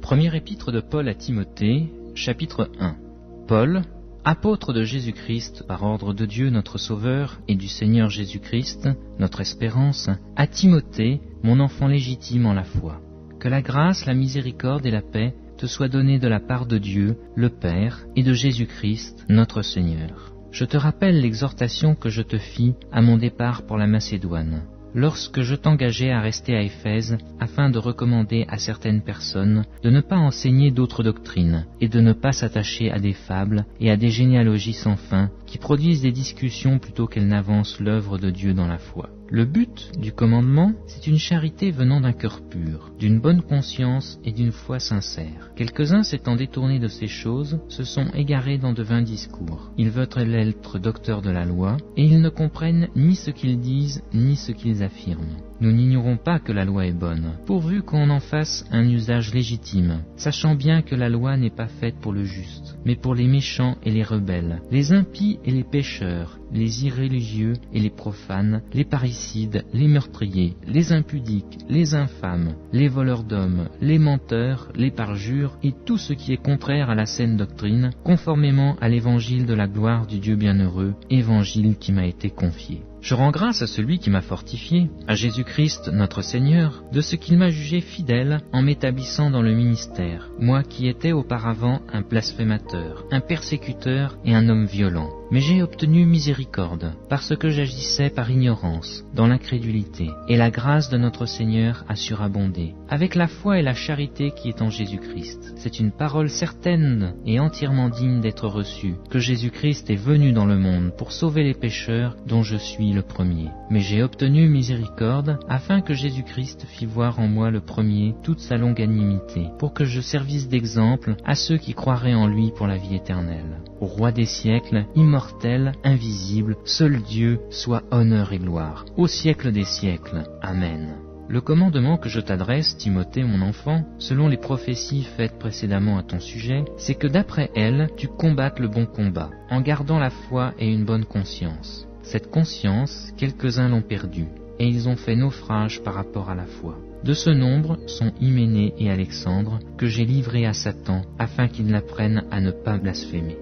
Première épître de Paul à Timothée, chapitre 1. Paul, apôtre de Jésus-Christ par ordre de Dieu notre Sauveur et du Seigneur Jésus-Christ, notre espérance, à Timothée, mon enfant légitime en la foi. Que la grâce, la miséricorde et la paix te soient données de la part de Dieu, le Père, et de Jésus-Christ, notre Seigneur. Je te rappelle l'exhortation que je te fis à mon départ pour la Macédoine, lorsque je t'engageai à rester à Éphèse, afin de recommander à certaines personnes de ne pas enseigner d'autres doctrines, et de ne pas s'attacher à des fables et à des généalogies sans fin, qui produisent des discussions plutôt qu'elles n'avancent l'œuvre de Dieu dans la foi. Le but du commandement, c'est une charité venant d'un cœur pur, d'une bonne conscience et d'une foi sincère. Quelques-uns s'étant détournés de ces choses, se sont égarés dans de vains discours. Ils veulent être docteurs de la loi, et ils ne comprennent ni ce qu'ils disent, ni ce qu'ils affirment. Nous n'ignorons pas que la loi est bonne, pourvu qu'on en fasse un usage légitime, sachant bien que la loi n'est pas faite pour le juste, mais pour les méchants et les rebelles, les impies et les pécheurs, les irréligieux et les profanes, les parricides, les meurtriers, les impudiques, les infâmes, les voleurs d'hommes, les menteurs, les parjures et tout ce qui est contraire à la saine doctrine, conformément à l'évangile de la gloire du Dieu bienheureux, évangile qui m'a été confié. Je rends grâce à celui qui m'a fortifié, à Jésus-Christ notre Seigneur, de ce qu'il m'a jugé fidèle en m'établissant dans le ministère, moi qui étais auparavant un blasphémateur, un persécuteur et un homme violent. Mais j'ai obtenu miséricorde, parce que j'agissais par ignorance, dans l'incrédulité, et la grâce de notre Seigneur a surabondé, avec la foi et la charité qui est en Jésus-Christ. C'est une parole certaine et entièrement digne d'être reçue, que Jésus-Christ est venu dans le monde pour sauver les pécheurs, dont je suis le premier. Mais j'ai obtenu miséricorde, afin que Jésus-Christ fît voir en moi le premier toute sa longanimité, pour que je servisse d'exemple à ceux qui croiraient en lui pour la vie éternelle. Au Roi des siècles, immortel, invisible, seul Dieu, soit honneur et gloire, au siècle des siècles. Amen. Le commandement que je t'adresse, Timothée mon enfant, selon les prophéties faites précédemment à ton sujet, c'est que d'après elles, tu combattes le bon combat, en gardant la foi et une bonne conscience. Cette conscience, quelques-uns l'ont perdue, et ils ont fait naufrage par rapport à la foi. De ce nombre sont Hyménée et Alexandre, que j'ai livrés à Satan, afin qu'ils n'apprennent à ne pas blasphémer.